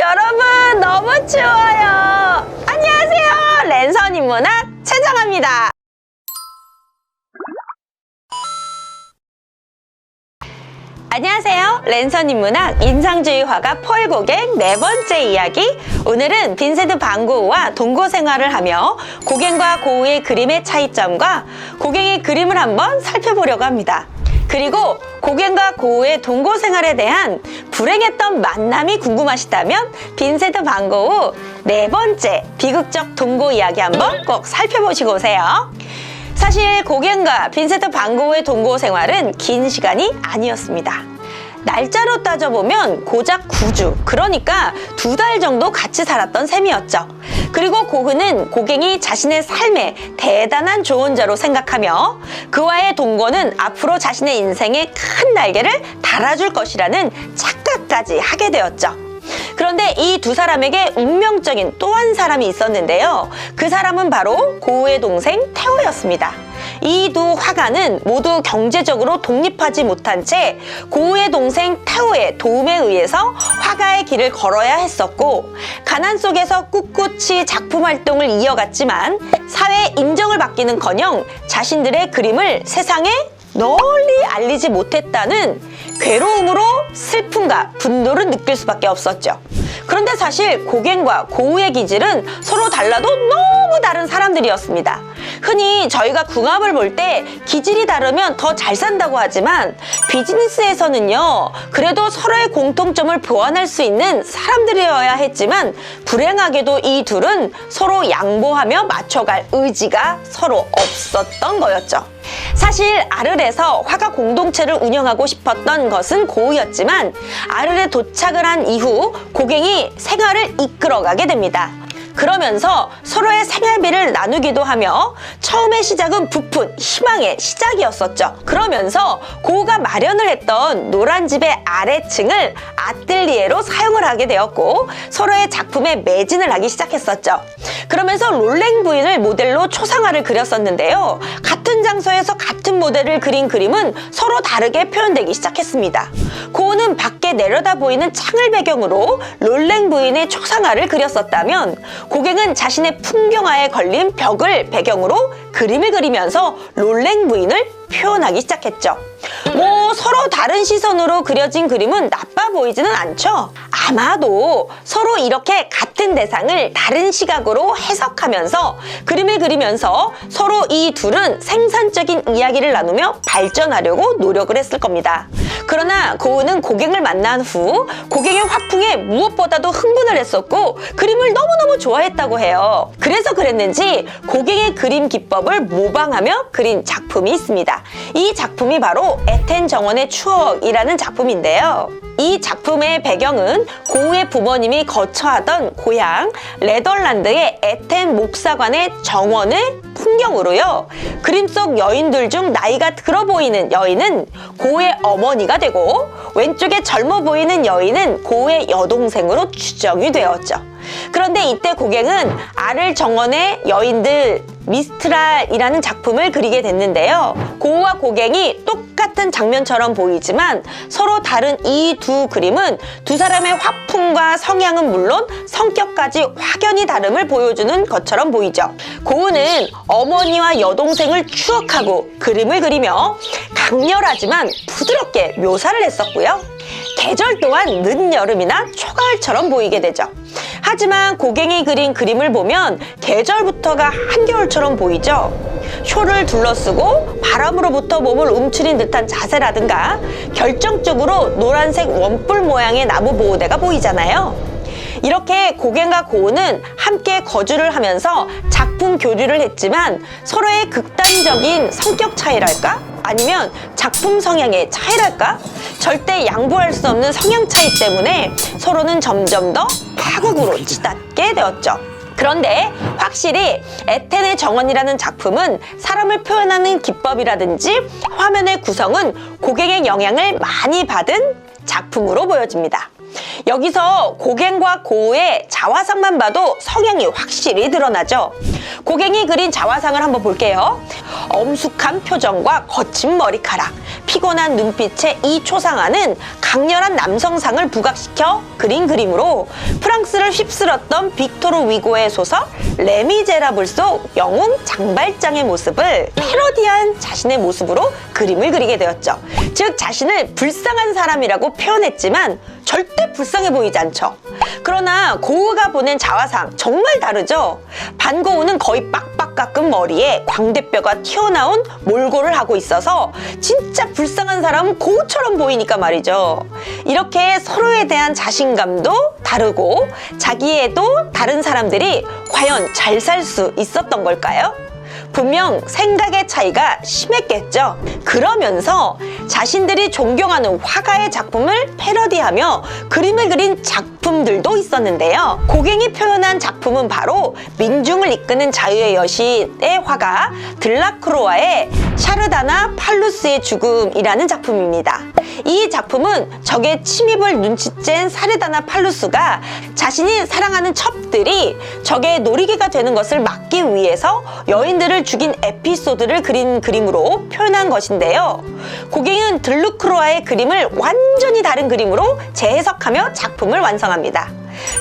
여러분 너무 추워요. 안녕하세요. 랜선 인문학 최정아입니다. 안녕하세요. 랜선 인문학 인상주의 화가 폴 고갱 네 번째 이야기. 오늘은 빈센트 반 고흐와 동거 생활을 하며 고갱과 고흐의 그림의 차이점과 고갱의 그림을 한번 살펴보려고 합니다. 그리고 고갱과 고흐의 동거 생활에 대한 불행했던 만남이 궁금하시다면 빈센트 반 고흐 네 번째 비극적 동거 이야기 한번 꼭 살펴보시고 오세요. 사실 고갱과 빈센트 반 고흐의 동거 생활은 긴 시간이 아니었습니다. 날짜로 따져보면 고작 9주, 그러니까 2달 정도 같이 살았던 셈이었죠. 그리고 고흐는 고갱이 자신의 삶의 대단한 조언자로 생각하며 그와의 동거는 앞으로 자신의 인생에 큰 날개를 달아줄 것이라는 착각까지 하게 되었죠. 그런데 이 두 사람에게 운명적인 또 한 사람이 있었는데요. 그 사람은 바로 고흐의 동생 테오였습니다. 이 두 화가는 모두 경제적으로 독립하지 못한 채 고흐의 동생 테오의 도움에 의해서 화가의 길을 걸어야 했었고, 가난 속에서 꿋꿋이 작품 활동을 이어갔지만 사회의 인정을 받기는커녕 자신들의 그림을 세상에 널리 알리지 못했다는 괴로움으로 슬픔과 분노를 느낄 수밖에 없었죠. 그런데 사실 고갱과 고흐의 기질은 서로 달라도 너무 다른 사람들이었습니다. 흔히 저희가 궁합을 볼 때 기질이 다르면 더 잘 산다고 하지만 비즈니스에서는요, 그래도 서로의 공통점을 보완할 수 있는 사람들이어야 했지만 불행하게도 이 둘은 서로 양보하며 맞춰갈 의지가 서로 없었던 거였죠. 사실 아르레에서 화가 공동체를 운영하고 싶었던 것은 고흐였지만 아르레 도착을 한 이후 고갱이 생활을 이끌어가게 됩니다. 그러면서 서로의 생활비를 나누기도 하며 처음의 시작은 부푼 희망의 시작이었었죠. 그러면서 고흐가 마련을 했던 노란 집의 아래층을 아뜰리에로 사용을 하게 되었고 서로의 작품에 매진을 하기 시작했었죠. 그러면서 롤랭 부인을 모델로 초상화를 그렸었는데요. 같은 장소에서 같은 모델을 그린 그림은 서로 다르게 표현되기 시작했습니다. 고흐는 밖에 내려다 보이는 창을 배경으로 롤랭 부인의 초상화를 그렸었다면 고갱은 자신의 풍경화에 걸린 벽을 배경으로 그림을 그리면서 롤랭 부인을 표현하기 시작했죠. 서로 다른 시선으로 그려진 그림은 나빠 보이지는 않죠. 아마도 서로 이렇게 같은 대상을 다른 시각으로 해석하면서 그림을 그리면서 서로 이 둘은 생산적인 이야기를 나누며 발전하려고 노력을 했을 겁니다. 그러나 고흐는 고갱을 만난 후 고갱의 화풍에 무엇보다도 흥분을 했었고 그림을 너무너무 좋아했다고 해요. 그래서 그랬는지 고갱의 그림 기법을 모방하며 그린 작품이 있습니다. 이 작품이 바로 에텐 정원의 추억이라는 작품인데요. 이 작품의 배경은 고흐의 부모님이 거처하던 고향 네덜란드의 에텐 목사관의 정원의 풍경으로요. 그림 속 여인들 중 나이가 들어 보이는 여인은 고흐의 어머니가 되고 왼쪽에 젊어 보이는 여인은 고흐의 여동생으로 추정이 되었죠. 그런데 이때 고갱은 아를 정원의 여인들 미스트랄이라는 작품을 그리게 됐는데요. 고흐와 고갱이 똑같은 장면처럼 보이지만 서로 다른 이 두 그림은 두 사람의 화풍과 성향은 물론 성격까지 확연히 다름을 보여주는 것처럼 보이죠. 고흐는 어머니와 여동생을 추억하고 그림을 그리며 강렬하지만 부드럽게 묘사를 했었고요. 계절 또한 늦여름이나 초가을처럼 보이게 되죠. 하지만 고갱이 그린 그림을 보면 계절부터가 한겨울처럼 보이죠. 쇼를 둘러쓰고 바람으로부터 몸을 움츠린 듯한 자세라든가 결정적으로 노란색 원뿔 모양의 나무 보호대가 보이잖아요. 이렇게 고갱과 고흐는 함께 거주를 하면서 작품 교류를 했지만 서로의 극단적인 성격 차이랄까? 아니면 작품 성향의 차이랄까? 절대 양보할 수 없는 성향 차이 때문에 서로는 점점 더 파국으로 치닫게 되었죠. 그런데 확실히 에텐의 정원이라는 작품은 사람을 표현하는 기법이라든지 화면의 구성은 고갱의 영향을 많이 받은 작품으로 보여집니다. 여기서 고갱과 고흐의 자화상만 봐도 성향이 확실히 드러나죠. 고갱이 그린 자화상을 한번 볼게요. 엄숙한 표정과 거친 머리카락, 피곤한 눈빛의 이 초상화는 강렬한 남성상을 부각시켜 그린 그림으로 프랑스를 휩쓸었던 빅토르 위고의 소설 레미제라블 속 영웅 장발장의 모습을 패러디한 자신의 모습으로 그림을 그리게 되었죠. 즉 자신을 불쌍한 사람이라고 표현했지만 절대 불쌍해 보이지 않죠. 그러나 고흐가 보낸 자화상 정말 다르죠. 반고흐는 거의 빡빡 깎은 머리에 광대뼈가 튀어나온 몰골을 하고 있어서 진짜 불쌍한 사람은 고흐처럼 보이니까 말이죠. 이렇게 서로에 대한 자신감도 다르고 자기애도 다른 사람들이 과연 잘 살 수 있었던 걸까요? 분명 생각의 차이가 심했겠죠. 그러면서 자신들이 존경하는 화가의 작품을 패러디하며 그림을 그린 작품들도 있었는데요. 고갱이 표현한 작품은 바로 민중을 이끄는 자유의 여신의 화가 들라크로아의 샤르다나 팔루스의 죽음이라는 작품입니다. 이 작품은 적의 침입을 눈치챈 사르다나 팔루스가 자신이 사랑하는 첩들이 적의 놀이개가 되는 것을 막기 위해서 여인들을 죽인 에피소드를 그린 그림으로 표현한 것인데요. 고갱은 들루크로아의 그림을 완전히 다른 그림으로 재해석하며 작품을 완성합니다.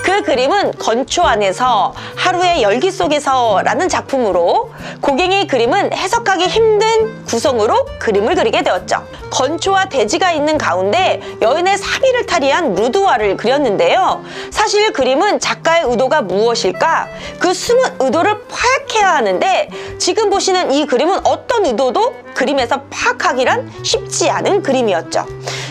그 그림은 건초 안에서 하루의 열기 속에서라는 작품으로 고갱의 그림은 해석하기 힘든 구성으로 그림을 그리게 되었죠. 건초와 대지가 있는 가운데 여인의 사비를 탈의한 루드화를 그렸는데요. 사실 그림은 작가의 의도가 무엇일까? 그 숨은 의도를 파악해야 하는데 지금 보시는 이 그림은 어떤 의도도 그림에서 파악하기란 쉽지 않은 그림이었죠.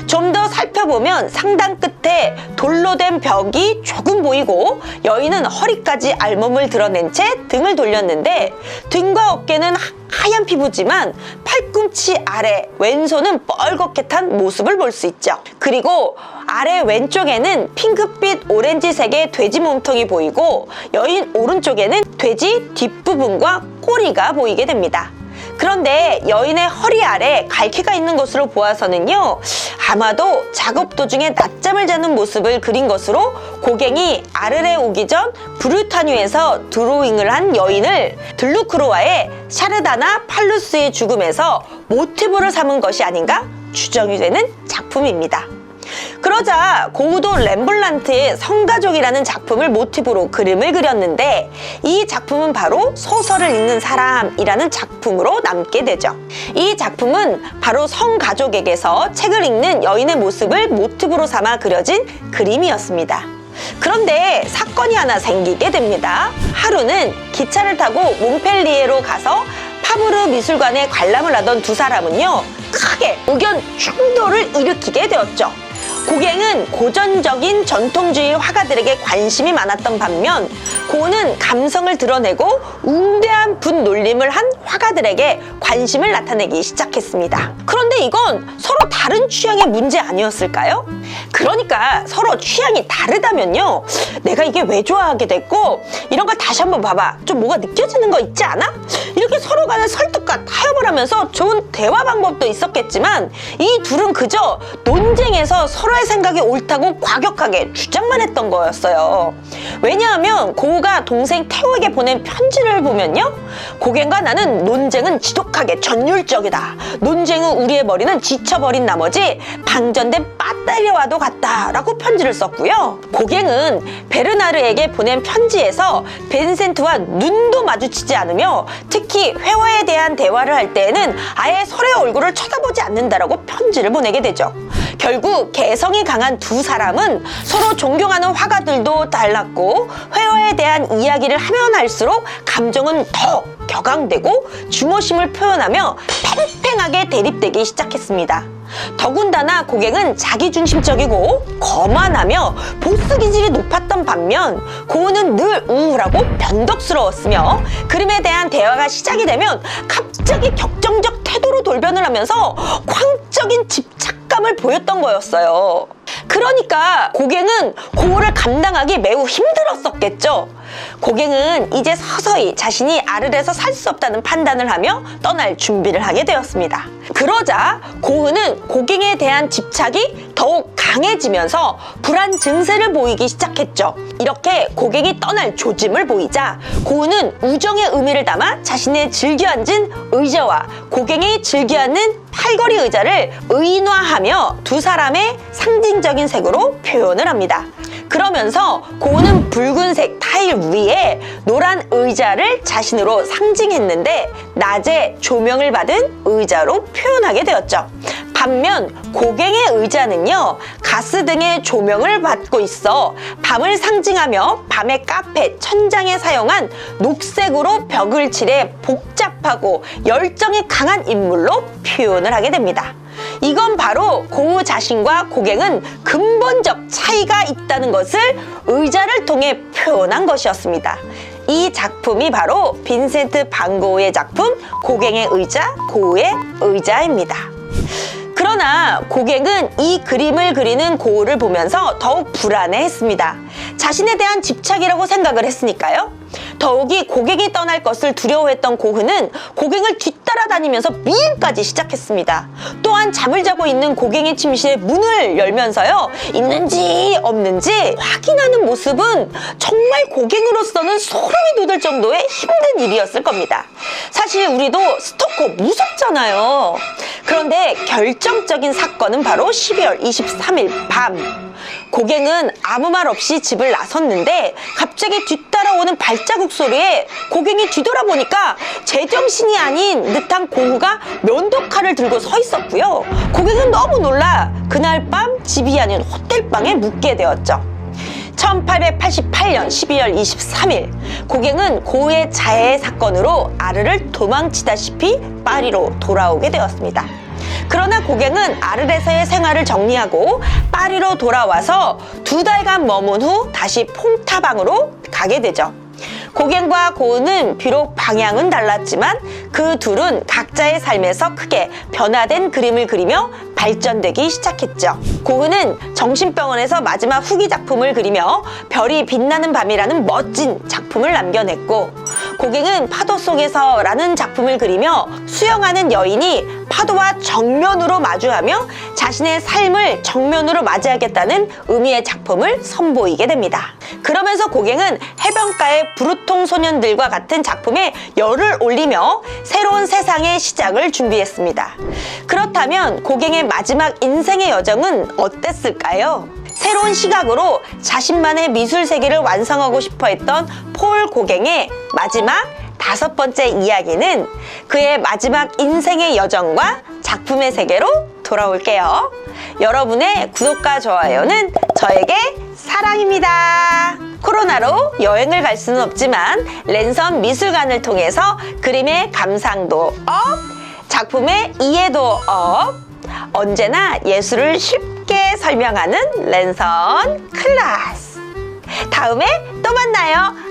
좀 더 살펴보면 상단 끝에 돌로 된 벽이 조금 보이고 여인은 허리까지 알몸을 드러낸 채 등을 돌렸는데 등과 어깨는 하얀 피부지만 팔꿈치 아래 왼손은 뻘겋게 탄 모습을 볼 수 있죠. 그리고 아래 왼쪽에는 핑크빛 오렌지색의 돼지 몸통이 보이고 여인 오른쪽에는 돼지 뒷부분과 꼬리가 보이게 됩니다. 그런데 여인의 허리 아래 갈퀴가 있는 것으로 보아서는요, 아마도 작업 도중에 낮잠을 자는 모습을 그린 것으로 고갱이 아르레 오기 전 브루타뉴에서 드로잉을 한 여인을 들루크로아의 샤르다나 팔루스의 죽음에서 모티브를 삼은 것이 아닌가 추정이 되는 작품입니다. 그러자 고흐도 렘블란트의 성가족이라는 작품을 모티브로 그림을 그렸는데 이 작품은 바로 소설을 읽는 사람이라는 작품으로 남게 되죠. 이 작품은 바로 성가족에게서 책을 읽는 여인의 모습을 모티브로 삼아 그려진 그림이었습니다. 그런데 사건이 하나 생기게 됩니다. 하루는 기차를 타고 몽펠리에로 가서 파브르 미술관에 관람을 하던 두 사람은요, 크게 의견 충돌을 일으키게 되었죠. 고갱은 고전적인 전통주의 화가들에게 관심이 많았던 반면 고흐는 감성을 드러내고 웅대한 분놀림을 한 화가들에게 관심을 나타내기 시작했습니다. 그런데 이건 서로 다른 취향의 문제 아니었을까요? 그러니까 서로 취향이 다르다면요, 내가 이게 왜 좋아하게 됐고 이런 걸 다시 한번 봐봐, 좀 뭐가 느껴지는 거 있지 않아? 이렇게 서로 간의 설득과 타협을 하면서 좋은 대화 방법도 있었겠지만 이 둘은 그저 논쟁에서 서로의 생각이 옳다고 과격하게 주장만 했던 거였어요. 왜냐하면 고흐가 동생 태호에게 보낸 편지를 보면요, 고갱과 나는 논쟁은 지독하게 전율적이다. 논쟁 후 우리의 머리는 지쳐버린 나머지 방전된 배터리와도 같다 라고 편지를 썼고요. 고갱은 베르나르에게 보낸 편지에서 벤센트와 눈도 마주치지 않으며 특히 회화에 대한 대화를 할 때에는 아예 서로의 얼굴을 쳐다보지 않는다라고 편지를 보내게 되죠. 결국 개성이 강한 두 사람은 서로 존경하는 화가들도 달랐고 회화에 대한 이야기를 하면 할수록 감정은 더 격앙되고 증오심을 표현하며 팽팽하게 대립되기 시작했습니다. 더군다나 고갱은 자기중심적이고 거만하며 보스 기질이 높았던 반면 고흐는 늘 우울하고 변덕스러웠으며 그림에 대한 대화가 시작이 되면 갑자기 격정적 태도로 돌변을 하면서 광적인 집착감을 보였던 거였어요. 그러니까 고갱은 고흐를 감당하기 매우 힘들었었겠죠. 고갱은 이제 서서히 자신이 아르에서 살 수 없다는 판단을 하며 떠날 준비를 하게 되었습니다. 그러자 고흐는 고갱에 대한 집착이 더욱 강해지면서 불안 증세를 보이기 시작했죠. 이렇게 고갱이 떠날 조짐을 보이자 고흐는 우정의 의미를 담아 자신의 즐겨 앉은 의자와 고갱이 즐겨 앉는 팔걸이 의자를 의인화하며 두 사람의 상징적인 색으로 표현을 합니다. 그러면서 고흐는 붉은색 타일 위에 노란 의자를 자신으로 상징했는데 낮에 조명을 받은 의자로 표현하게 되었죠. 반면 고갱의 의자는요, 가스 등의 조명을 받고 있어 밤을 상징하며 밤의 카페 천장에 사용한 녹색으로 벽을 칠해 복잡하고 열정이 강한 인물로 표현을 하게 됩니다. 이건 바로 고흐 자신과 고갱은 근본적 차이가 있다는 것을 의자를 통해 표현한 것이었습니다. 이 작품이 바로 빈센트 반 고흐의 작품 고갱의 의자, 고흐의 의자입니다. 그러나 고갱은 이 그림을 그리는 고흐를 보면서 더욱 불안해했습니다. 자신에 대한 집착이라고 생각을 했으니까요. 더욱이 고갱이 떠날 것을 두려워했던 고흐는 고갱을 뒤따라다니면서 미행까지 시작했습니다. 또한 잠을 자고 있는 고갱의 침실의 문을 열면서요, 있는지 없는지 확인하는 모습은 정말 고갱으로서는 소름이 돋을 정도의 힘든 일이었을 겁니다. 사실 우리도 스토커 무섭잖아요. 그런데 결정적인 사건은 바로 12월 23일 밤. 고갱은 아무 말 없이 집을 나섰는데 갑자기 뒤따라오는 발자국 소리에 고갱이 뒤돌아보니까 제정신이 아닌 듯한 고흐가 면도칼을 들고 서 있었고요. 고갱은 너무 놀라 그날 밤 집이 아닌 호텔방에 묵게 되었죠. 1888년 12월 23일 고갱은 고흐의 자해 사건으로 아르를 도망치다시피 파리로 돌아오게 되었습니다. 그러나 고갱은 아르에서의 생활을 정리하고 파리로 돌아와서 2달간 머문 후 다시 퐁타방으로 가게 되죠. 고갱과 고흐는 비록 방향은 달랐지만 그 둘은 각자의 삶에서 크게 변화된 그림을 그리며 발전되기 시작했죠. 고흐는 정신병원에서 마지막 후기 작품을 그리며 별이 빛나는 밤이라는 멋진 작품을 남겨냈고, 고갱은 파도 속에서라는 작품을 그리며 수영하는 여인이 파도와 정면으로 마주하며 자신의 삶을 정면으로 맞이하겠다는 의미의 작품을 선보이게 됩니다. 그러면서 고갱은 해변가의 부르통 소년들과 같은 작품에 열을 올리며 새로운 세상의 시작을 준비했습니다. 그렇다면 고갱의 마지막 인생의 여정은 어땠을까요? 새로운 시각으로 자신만의 미술 세계를 완성하고 싶어 했던 폴 고갱의 마지막 5번째 이야기는 그의 마지막 인생의 여정과 작품의 세계로 돌아올게요. 여러분의 구독과 좋아요는 저에게 사랑입니다. 코로나로 여행을 갈 수는 없지만 랜선 미술관을 통해서 그림의 감상도 업, 작품의 이해도 업, 언제나 예술을 쉽게 설명하는 랜선 클래스. 다음에 또 만나요.